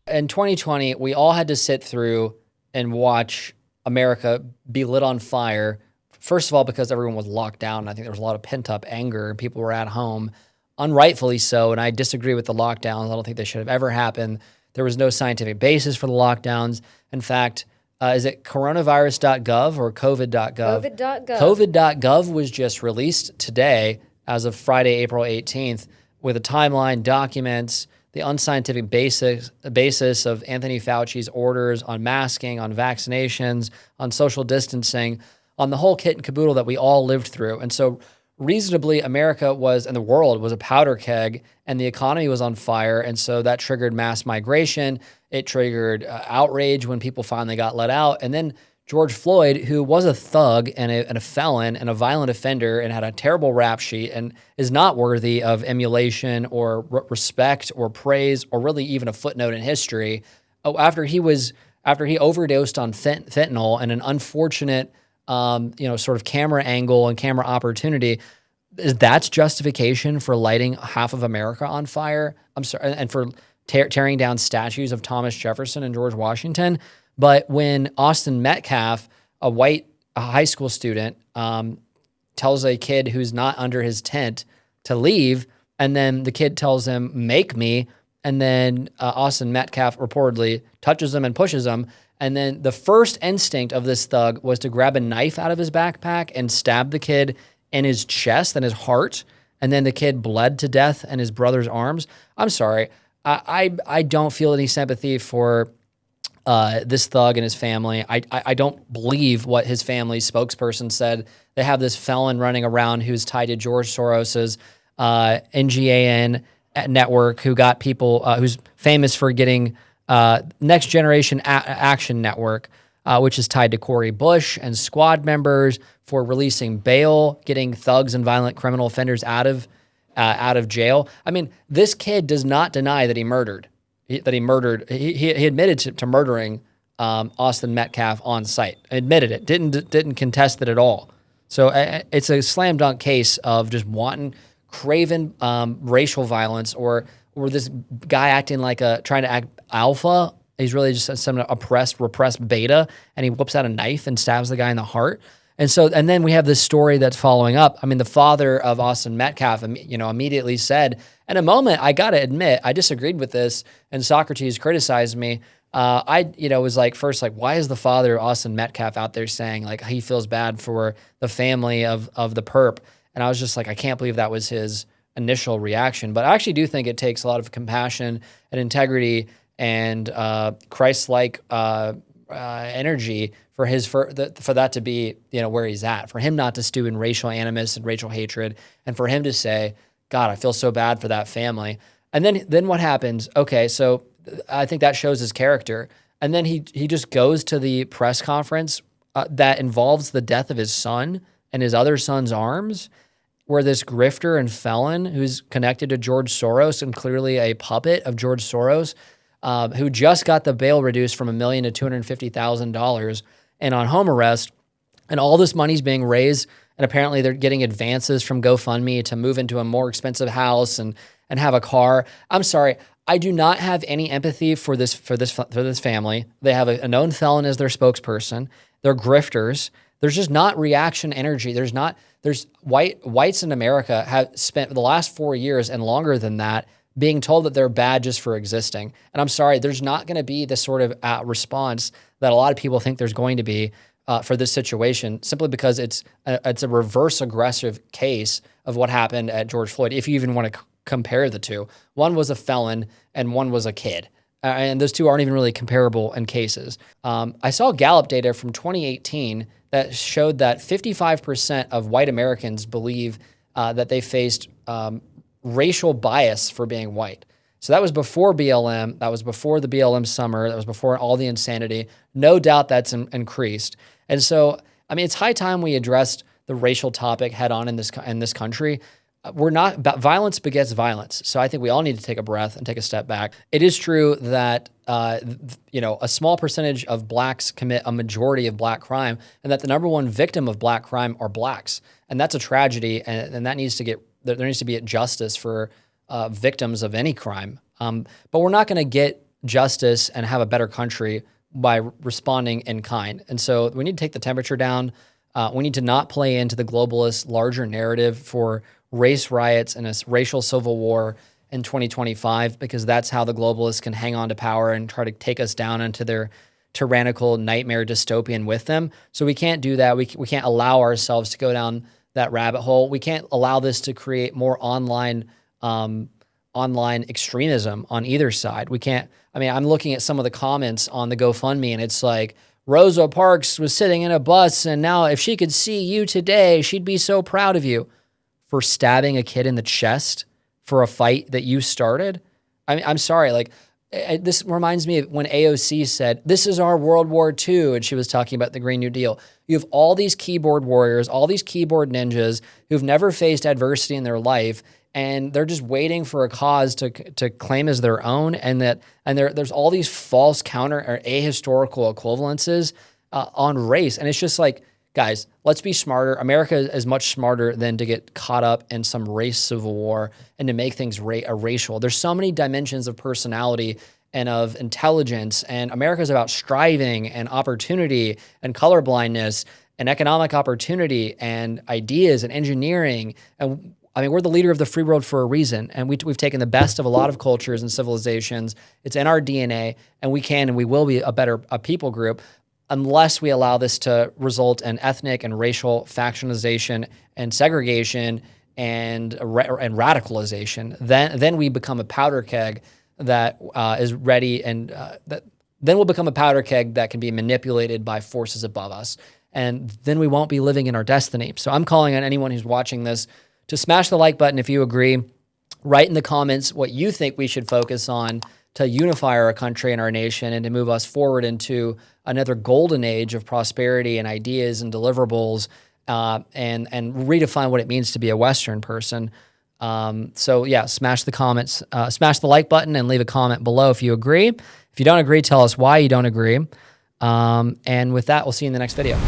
In 2020, we all had to sit through and watch America be lit on fire. First of all, because everyone was locked down. I think there was a lot of pent up anger and people were at home, unrightfully so. And I disagree with the lockdowns. I don't think they should have ever happened. There was no scientific basis for the lockdowns. In fact, is it coronavirus.gov or covid.gov? COVID.gov. COVID.gov was just released today as of Friday, April 18th, with a timeline, documents, the unscientific basis of Anthony Fauci's orders on masking, on vaccinations, on social distancing, on the whole kit and caboodle that we all lived through. And so reasonably, America was, and the world was a powder keg, and the economy was on fire. And so that triggered mass migration. It triggered outrage when people finally got let out. And then George Floyd, who was a thug and a felon and a violent offender and had a terrible rap sheet and is not worthy of emulation or respect or praise or really even a footnote in history, after he overdosed on fentanyl and an unfortunate sort of camera angle and camera opportunity, that's justification for lighting half of America on fire. I'm sorry, and for tearing down statues of Thomas Jefferson and George Washington. But when Austin Metcalf, a white high school student, tells a kid who's not under his tent to leave, and then the kid tells him, "Make me," and then Austin Metcalf reportedly touches him and pushes him, and then the first instinct of this thug was to grab a knife out of his backpack and stab the kid in his chest and his heart, and then the kid bled to death in his brother's arms. I'm sorry. I don't feel any sympathy for this thug and his family. I don't believe what his family's spokesperson said. They have this felon running around who's tied to George Soros's NGAN network, who got people, who's famous for getting Next Generation Action Network, which is tied to Cori Bush and squad members for releasing bail, getting thugs and violent criminal offenders out of jail. I mean, this kid does not deny that he murdered. He admitted to murdering Austin Metcalf on site. Admitted it. Didn't contest it at all. So it's a slam dunk case of just wanton, craven racial violence, or this guy acting like trying to act alpha. He's really just some repressed beta, and he whips out a knife and stabs the guy in the heart. And then we have this story that's following up. I mean, the father of Austin Metcalf, immediately said, in a moment, I got to admit, I disagreed with this, and Socrates criticized me. I was like, first, like, why is the father of Austin Metcalf out there saying, like, he feels bad for the family of the perp? And I was just like, I can't believe that was his initial reaction. But I actually do think it takes a lot of compassion and integrity and Christ-like energy for that to be where he's at, for him not to stew in racial animus and racial hatred, and for him to say, God, I feel so bad for that family. And then what happens? Okay, so I think that shows his character. And then he just goes to the press conference that involves the death of his son and his other son's arms, where this grifter and felon who's connected to George Soros and clearly a puppet of George Soros, who just got the bail reduced from $1 million to $250,000 and on home arrest, and all this money's being raised, and apparently they're getting advances from GoFundMe to move into a more expensive house and have a car. I'm sorry, I do not have any empathy for this family. They have a known felon as their spokesperson. They're grifters. There's just not reaction energy. There's whites in America have spent the last 4 years and longer than that being told that they're bad just for existing. And I'm sorry, there's not going to be the sort of response that a lot of people think there's going to be for this situation, simply because it's a reverse aggressive case of what happened at George Floyd, if you even want to compare the two. One was a felon and one was a kid. And those two aren't even really comparable in cases. I saw Gallup data from 2018 that showed that 55% of white Americans believe that they faced racial bias for being white. So that was before BLM. That was before the BLM summer. That was before all the insanity. No doubt that's increased. And so, I mean, it's high time we addressed the racial topic head on in this country. Violence begets violence. So I think we all need to take a breath and take a step back. It is true that a small percentage of blacks commit a majority of black crime, and that the number one victim of black crime are blacks, and that's a tragedy. And that there needs to be justice for victims of any crime. But we're not going to get justice and have a better country by responding in kind. And so we need to take the temperature down. We need to not play into the globalist larger narrative for race riots and a racial civil war in 2025, because that's how the globalists can hang on to power and try to take us down into their tyrannical nightmare dystopian with them. So we can't do that. We can't allow ourselves to go down that rabbit hole. We can't allow this to create more online extremism on either side. We can't. I mean, I'm looking at some of the comments on the GoFundMe, and it's like, Rosa Parks was sitting in a bus, and now if she could see you today, she'd be so proud of you for stabbing a kid in the chest for a fight that you started. I mean, I'm sorry. Like, this reminds me of when AOC said, this is our World War II, and she was talking about the Green New Deal. You have all these keyboard warriors, all these keyboard ninjas who've never faced adversity in their life, and they're just waiting for a cause to claim as their own, and there's all these false counter or ahistorical equivalences on race. And it's just like, guys, let's be smarter. America is much smarter than to get caught up in some race civil war and to make things racial. There's so many dimensions of personality and of intelligence, and America is about striving and opportunity and colorblindness and economic opportunity and ideas and engineering. And I mean, we're the leader of the free world for a reason, and we've taken the best of a lot of cultures and civilizations. It's in our DNA, and we can and we will be a people group, unless we allow this to result in ethnic and racial factionalization and segregation and radicalization. Then we become a powder keg that is ready, and then we'll become a powder keg that can be manipulated by forces above us, and then we won't be living in our destiny. So I'm calling on anyone who's watching this to smash the like button if you agree. Write in the comments what you think we should focus on to unify our country and our nation and to move us forward into another golden age of prosperity and ideas and deliverables, and redefine what it means to be a Western person. So yeah, smash the comments, smash the like button and leave a comment below if you agree. If you don't agree, tell us why you don't agree. And with that, we'll see you in the next video.